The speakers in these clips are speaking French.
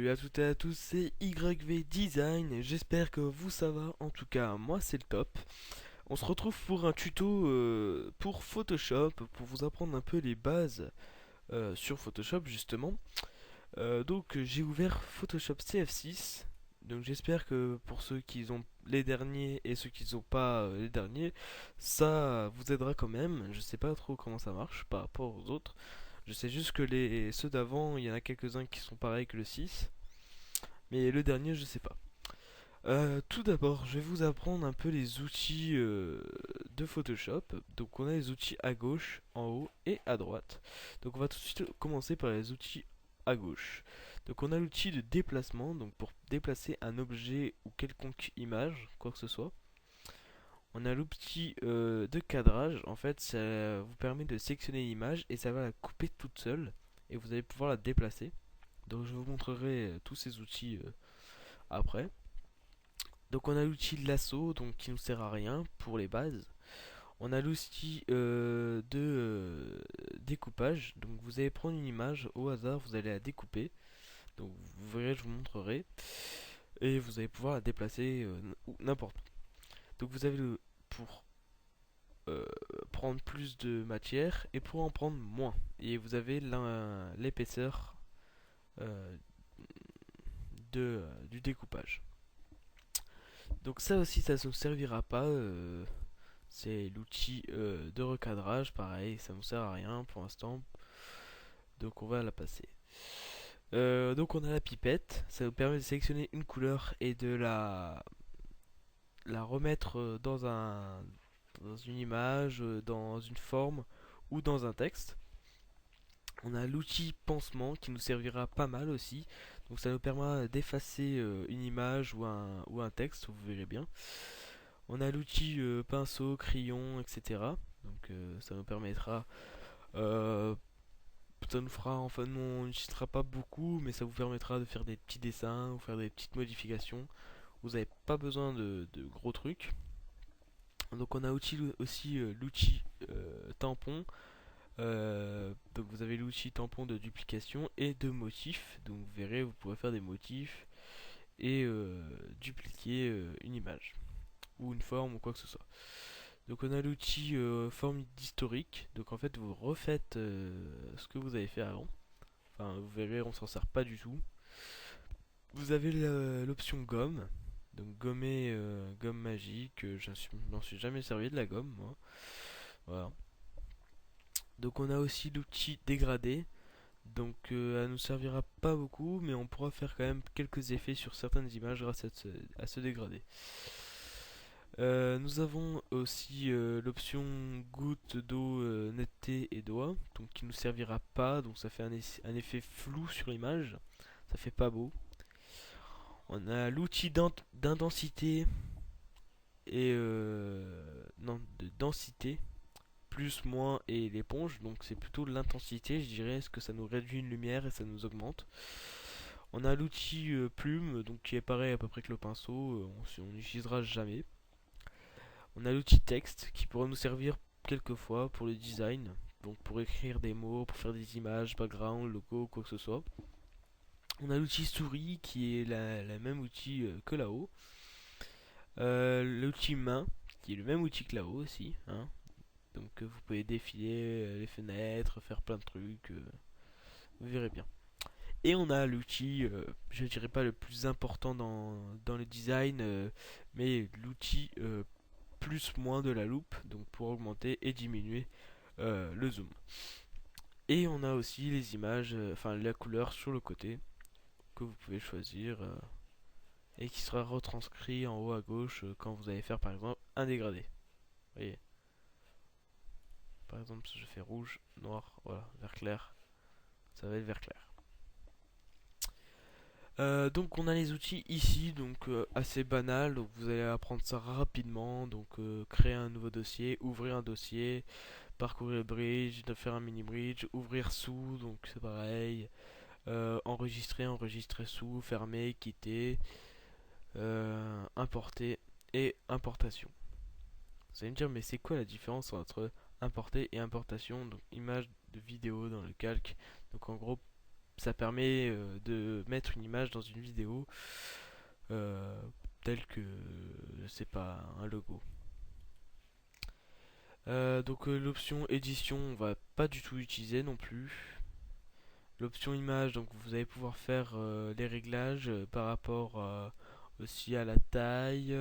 Salut à toutes et à tous, c'est YV Design, j'espère que vous ça va, en tout cas moi c'est le top. On se retrouve pour un tuto pour Photoshop, pour vous apprendre un peu les bases sur Photoshop justement. Donc j'ai ouvert Photoshop CF6, donc j'espère que pour ceux qui ont les derniers et ceux qui n'ont pas les derniers, ça vous aidera quand même. Je sais pas trop comment ça marche par rapport aux autres. Je sais juste que ceux d'avant, il y en a quelques-uns qui sont pareils que le 6. Mais le dernier, je sais pas. Tout d'abord, je vais vous apprendre un peu les outils de Photoshop. Donc, on a les outils à gauche, en haut et à droite. Donc, on va tout de suite commencer par les outils à gauche. Donc, on a l'outil de déplacement, donc pour déplacer un objet ou quelconque image, quoi que ce soit. On a l'outil de cadrage. En fait, ça vous permet de sélectionner l'image et ça va la couper toute seule. Et vous allez pouvoir la déplacer. Donc, je vous montrerai tous ces outils après. Donc on a l'outil de lasso, donc qui nous sert à rien pour les bases. On a l'outil de découpage. Donc vous allez prendre une image au hasard, vous allez la découper. Donc vous verrez, je vous montrerai. Et vous allez pouvoir la déplacer n'importe où. Donc vous avez le pour euh, prendre plus de matière et pour en prendre moins. Et vous avez l'épaisseur euh, du découpage. Donc ça aussi, ça ne nous servira pas. C'est l'outil de recadrage, pareil, ça ne nous sert à rien pour l'instant. Donc on va la passer. Donc on a la pipette, ça nous permet de sélectionner une couleur et de la remettre dans une image, dans une forme ou dans un texte. On a l'outil pansement qui nous servira pas mal aussi. Donc ça nous permettra d'effacer une image ou un texte, vous verrez bien. On a l'outil pinceau, crayon, etc. Donc ça nous permettra, euh, ça nous fera, enfin nous on n'utilisera pas beaucoup, mais ça vous permettra de faire des petits dessins ou faire des petites modifications. Vous n'avez pas besoin de gros trucs. Donc on a aussi l'outil tampon. Donc vous avez l'outil tampon de duplication et de motif. Donc vous verrez, vous pourrez faire des motifs et dupliquer une image ou une forme ou quoi que ce soit. Donc on a l'outil forme d'historique. Donc en fait vous refaites ce que vous avez fait avant. Enfin vous verrez on s'en sert pas du tout. Vous avez l'option gomme. Donc gommer gomme magique. Je m'en suis jamais servi de la gomme moi. Voilà. Donc on a aussi l'outil dégradé. Donc elle nous servira pas beaucoup mais on pourra faire quand même quelques effets sur certaines images grâce à ce dégradé. Nous avons aussi l'option goutte d'eau, netteté et doigt, donc qui nous servira pas, donc ça fait un effet flou sur l'image, ça fait pas beau. On a l'outil d'intensité et non de densité, plus, moins et l'éponge, donc c'est plutôt l'intensité, je dirais, parce que ça nous réduit une lumière et ça nous augmente. On a l'outil plume, donc qui est pareil à peu près que le pinceau, on n'utilisera jamais. On a l'outil texte qui pourra nous servir quelquefois pour le design, donc pour écrire des mots, pour faire des images, background, logo, quoi que ce soit. On a l'outil souris qui est la même outil que là-haut. L'outil main qui est le même outil que là-haut aussi, hein. Donc vous pouvez défiler les fenêtres, faire plein de trucs, vous verrez bien. Et on a l'outil, je dirais pas le plus important dans le design, mais l'outil plus moins de la loupe, donc pour augmenter et diminuer le zoom. Et on a aussi les images, enfin la couleur sur le côté que vous pouvez choisir et qui sera retranscrit en haut à gauche quand vous allez faire par exemple un dégradé. Vous voyez, par exemple si je fais rouge, noir, voilà, vert clair, ça va être vert clair. Donc on a les outils ici, donc assez banal, donc vous allez apprendre ça rapidement, donc créer un nouveau dossier, ouvrir un dossier, parcourir le bridge, de faire un mini bridge, ouvrir sous, donc c'est pareil, enregistrer sous, fermer, quitter, importer et importation. Vous allez me dire mais c'est quoi la différence entre importer et importation, donc image de vidéo dans le calque, donc en gros ça permet de mettre une image dans une vidéo euh, telle que, je sais pas, un logo. Donc l'option édition, on va pas du tout utiliser non plus. L'option image, donc vous allez pouvoir faire les réglages par rapport aussi à la taille,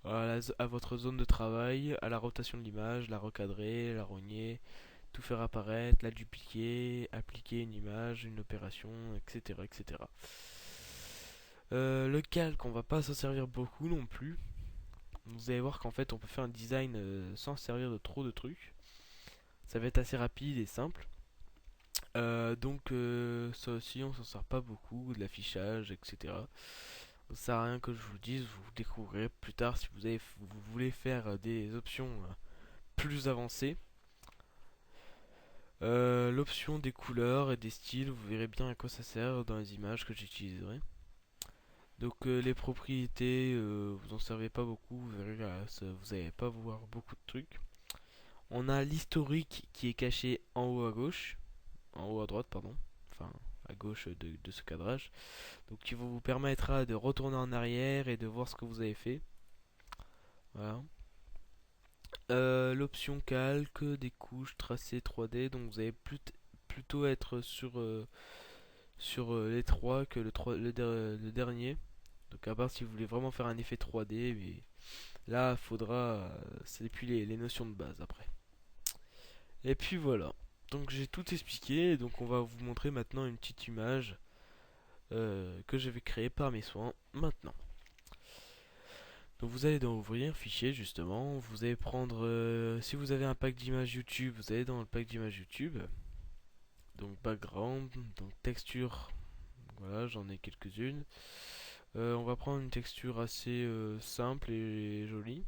à votre zone de travail, à la rotation de l'image, la recadrer, la rogner, tout faire apparaître, la dupliquer, appliquer une image, une opération, etc. etc. Le calque, on va pas s'en servir beaucoup non plus. Vous allez voir qu'en fait on peut faire un design sans servir de trop de trucs. Ça va être assez rapide et simple. Ça aussi on s'en sert pas beaucoup, de l'affichage, etc. Ça sert à rien que je vous dise, vous découvrirez plus tard si vous voulez faire des options plus avancées. L'option des couleurs et des styles, vous verrez bien à quoi ça sert dans les images que j'utiliserai. Donc les propriétés, vous en servez pas beaucoup, vous verrez vous n'allez pas voir beaucoup de trucs. On a l'historique qui est caché en haut à gauche, en haut à droite pardon, enfin à gauche de ce cadrage. Donc qui vous permettra de retourner en arrière et de voir ce que vous avez fait. Voilà. L'option calque, des couches, tracé 3D, donc vous allez plutôt être sur les 3 que le dernier. Donc à part si vous voulez vraiment faire un effet 3D, mais là faudra, c'est puis les notions de base après. Et puis voilà. Donc j'ai tout expliqué, et donc on va vous montrer maintenant une petite image que je vais créer par mes soins maintenant. Donc vous allez dans ouvrir, fichier justement, vous allez prendre, si vous avez un pack d'images YouTube, vous allez dans le pack d'images YouTube, donc background, donc texture, voilà j'en ai quelques-unes. On va prendre une texture assez simple et jolie,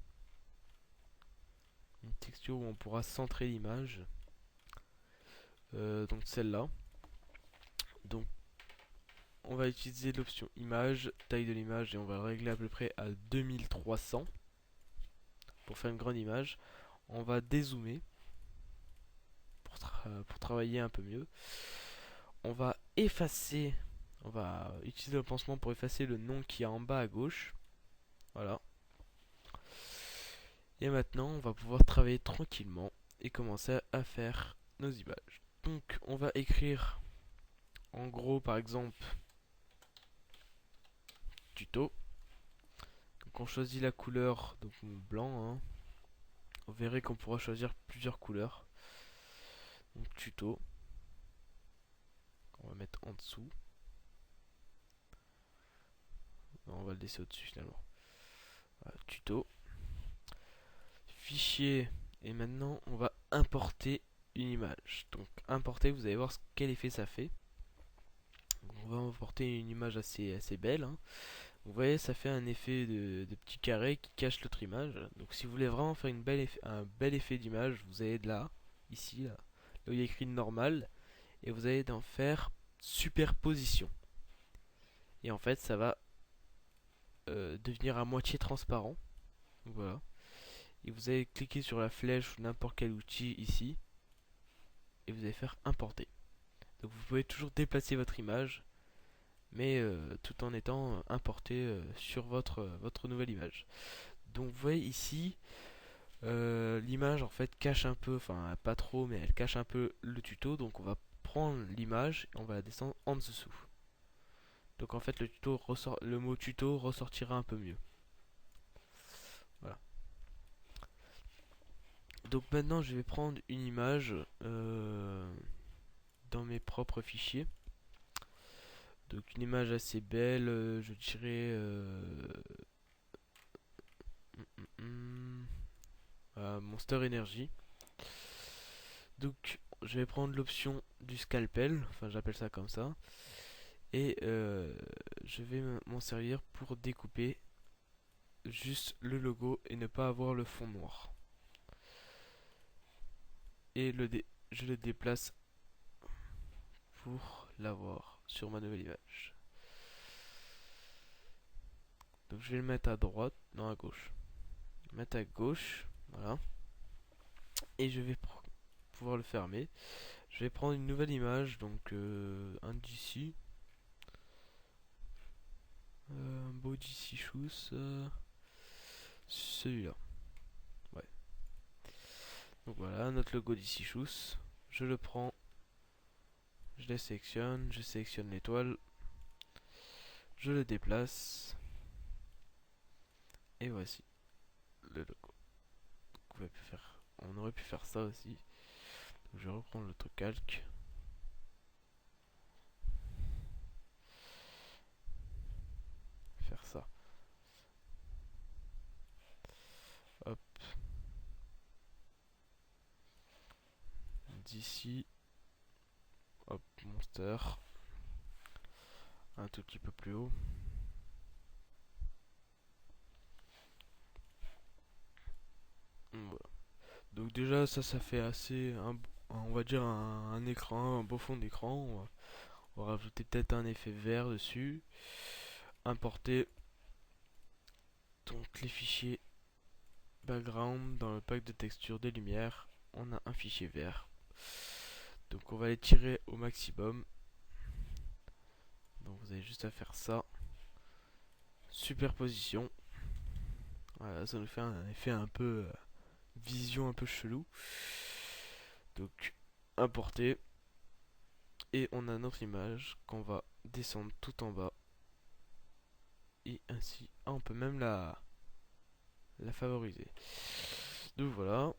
une texture où on pourra centrer l'image, donc celle-là. Donc on va utiliser l'option image, taille de l'image et on va le régler à peu près à 2300 pour faire une grande image. On va dézoomer pour travailler un peu mieux. On va effacer, on va utiliser le pansement pour effacer le nom qui est en bas à gauche. Voilà. Et maintenant, on va pouvoir travailler tranquillement et commencer à faire nos images. Donc, on va écrire en gros, par exemple, tuto. Donc, on choisit la couleur, donc blanc. Hein. Vous verrez qu'on pourra choisir plusieurs couleurs. Donc, tuto. On va mettre en dessous. Non, on va le laisser au-dessus finalement. Voilà, tuto. Fichier. Et maintenant, on va importer une image. Donc, importer, vous allez voir quel effet ça fait. Donc, on va importer une image assez belle. Hein. Vous voyez, ça fait un effet de petit carré qui cache l'autre image. Donc, si vous voulez vraiment faire un bel effet d'image, vous allez de là, ici, là où il y a écrit normal, et vous allez d'en faire superposition. Et en fait, ça va devenir à moitié transparent. Donc, voilà. Et vous allez cliquer sur la flèche ou n'importe quel outil ici, et vous allez faire importer. Donc, vous pouvez toujours déplacer votre image, mais tout en étant importé sur votre nouvelle image. Donc vous voyez ici, l'image en fait cache un peu, enfin pas trop, mais elle cache un peu le tuto. Donc on va prendre l'image et on va la descendre en dessous. Donc en fait le mot tuto ressortira un peu mieux. Voilà. Donc maintenant je vais prendre une image dans mes propres fichiers. Donc une image assez belle, je dirais Monster Energy. Donc je vais prendre l'option du scalpel, enfin j'appelle ça comme ça, et je vais m'en servir pour découper juste le logo et ne pas avoir le fond noir. Et je le déplace pour l'avoir sur ma nouvelle image. Donc je vais le mettre à droite, non à gauche. Mettre à gauche, voilà. Et je vais pouvoir le fermer. Je vais prendre une nouvelle image, donc un DC. Un beau DC Shoes. Celui-là. Ouais. Donc voilà, notre logo DC Shoes. Je le prends. Je les sélectionne. Je sélectionne l'étoile. Je le déplace. Et voici le logo. On aurait pu faire ça aussi. Donc je vais reprendre l'autre calque. Faire ça. Hop. D'ici. Hop, Monster. Un tout petit peu plus haut. Voilà. Donc déjà ça fait assez on va dire un écran, un beau fond d'écran. On va rajouter peut-être un effet vert dessus. Importer donc les fichiers background dans le pack de texture des lumières. On a un fichier vert. Donc on va les tirer au maximum. Donc vous avez juste à faire ça. Superposition. Voilà, ça nous fait un effet un peu vision un peu chelou. Donc importer. Et on a notre image qu'on va descendre tout en bas. Et ainsi. Ah, on peut même la favoriser. Donc voilà.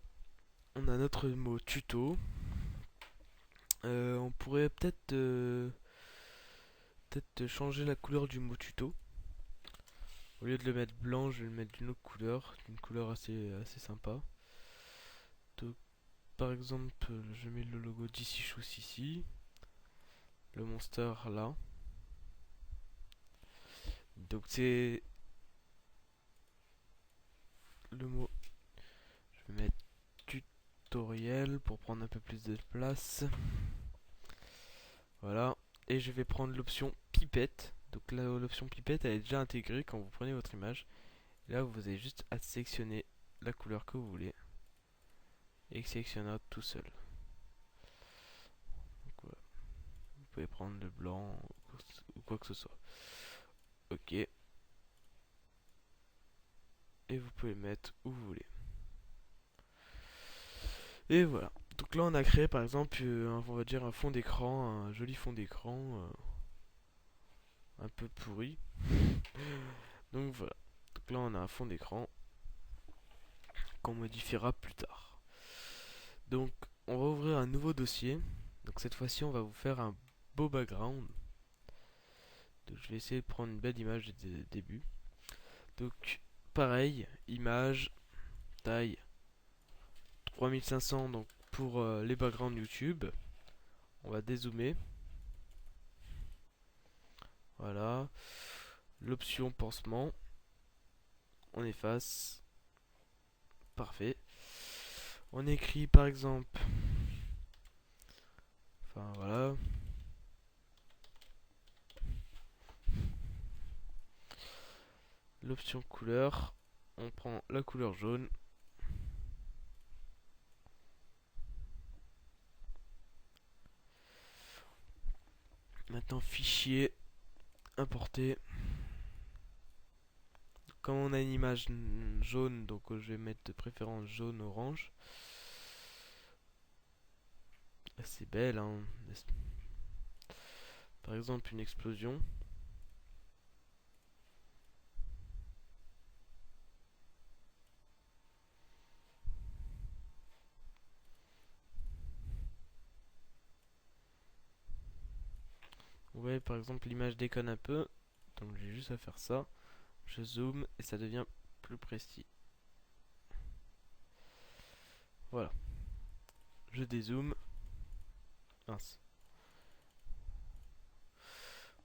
On a notre mot tuto. On pourrait peut-être changer la couleur du mot tuto. Au lieu de le mettre blanc, je vais le mettre d'une autre couleur, d'une couleur assez sympa. Donc, par exemple, je mets le logo DC Shoes ici, le monster là. Donc c'est le mot. Je vais mettre tutoriel pour prendre un peu plus de place. Voilà. Et je vais prendre l'option pipette. Donc là, l'option pipette, elle est déjà intégrée quand vous prenez votre image. Et là, vous avez juste à sélectionner la couleur que vous voulez. Et il sélectionnera tout seul. Donc, voilà. Vous pouvez prendre le blanc ou quoi que ce soit. Ok. Et vous pouvez le mettre où vous voulez. Et voilà. Donc là, on a créé par exemple, on va dire un fond d'écran, un joli fond d'écran. Un peu pourri. Donc voilà. Donc là, on a un fond d'écran qu'on modifiera plus tard. Donc, on va ouvrir un nouveau dossier. Donc cette fois-ci, on va vous faire un beau background. Donc je vais essayer de prendre une belle image de début. Donc pareil, image, taille 3500 donc pour les backgrounds YouTube. On va dézoomer. Voilà. L'option pansement. On efface. Parfait. On écrit par exemple. Enfin voilà. L'option couleur. On prend la couleur jaune. Maintenant fichier. Importer. Comme on a une image jaune, donc je vais mettre de préférence jaune orange. C'est belle, hein. Par exemple une explosion. Vous voyez par exemple l'image déconne un peu. Donc j'ai juste à faire ça. Je zoome et ça devient plus précis. Voilà. Je dézoome. Mince.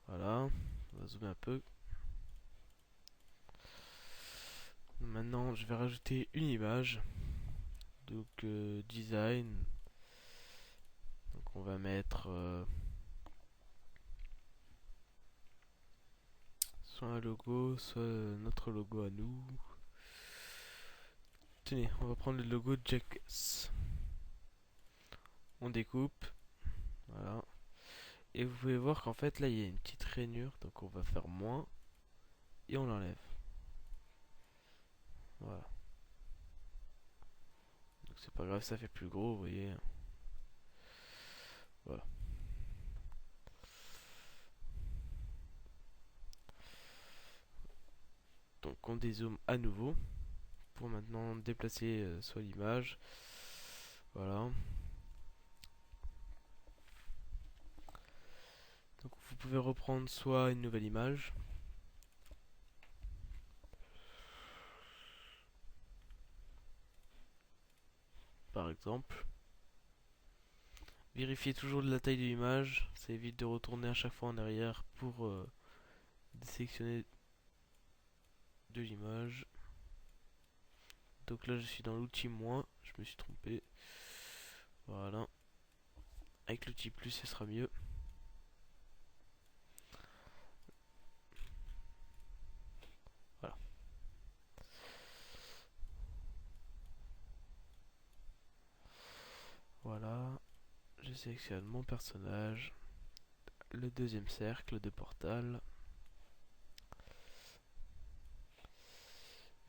Voilà. On va zoomer un peu. Maintenant je vais rajouter une image. Donc design. Donc on va mettre soit un logo, soit notre logo à nous. Tenez, on va prendre le logo Jackass. On découpe. Voilà. Et vous pouvez voir qu'en fait là il y a une petite rainure, donc on va faire moins et on l'enlève. Voilà. Donc c'est pas grave, ça fait plus gros, vous voyez. Voilà. Donc on dézoome à nouveau pour maintenant déplacer soit l'image. Voilà. Donc vous pouvez reprendre soit une nouvelle image. Par exemple. Vérifiez toujours la taille de l'image. Ça évite de retourner à chaque fois en arrière pour désélectionner de l'image. Donc là je suis dans l'outil moins. Je me suis trompé. Voilà. Avec l'outil plus ce sera mieux. Voilà. Voilà. Je sélectionne mon personnage. Le deuxième cercle de Portal.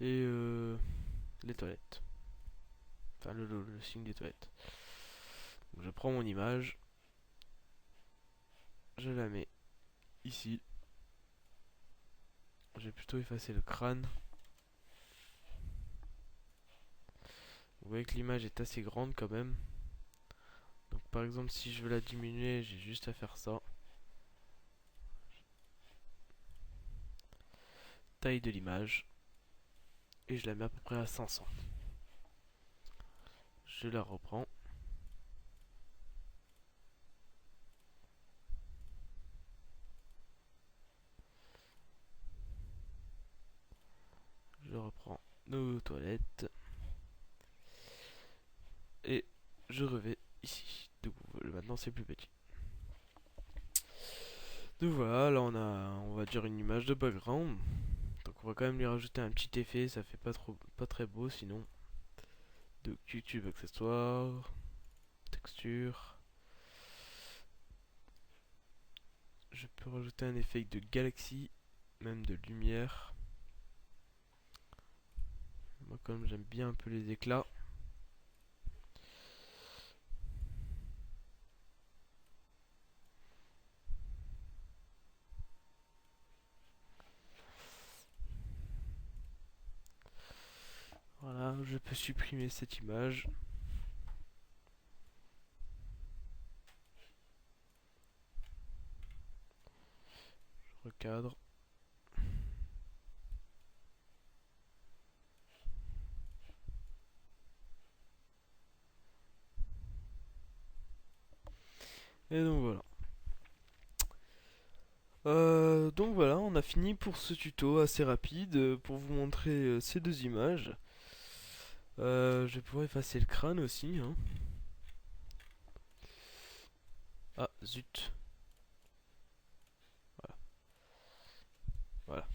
Et les toilettes. Enfin le signe des toilettes. Donc, je prends mon image. Je la mets ici. J'ai plutôt effacé le crâne. Vous voyez que l'image est assez grande quand même. Donc par exemple si je veux la diminuer, j'ai juste à faire ça. Taille de l'image. Et je la mets à peu près à 500. Je la reprends. Je reprends nos toilettes. Et je revais ici. Donc maintenant c'est plus petit. Donc voilà, là on a, on va dire, une image de background. Donc on va quand même lui rajouter un petit effet, ça fait pas très beau sinon. Donc YouTube accessoires, texture. Je peux rajouter un effet de galaxie, même de lumière. Moi comme j'aime bien un peu les éclats. Voilà, je peux supprimer cette image. Je recadre. Et donc voilà. Donc voilà, on a fini pour ce tuto assez rapide pour vous montrer ces deux images. Je vais pouvoir effacer le crâne aussi, hein. Ah, zut. Voilà. Voilà.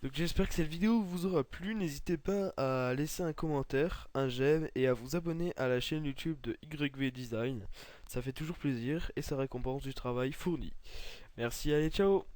Donc j'espère que cette vidéo vous aura plu. N'hésitez pas à laisser un commentaire, un j'aime et à vous abonner à la chaîne YouTube de YV Design. Ça fait toujours plaisir et ça récompense du travail fourni. Merci, allez, ciao!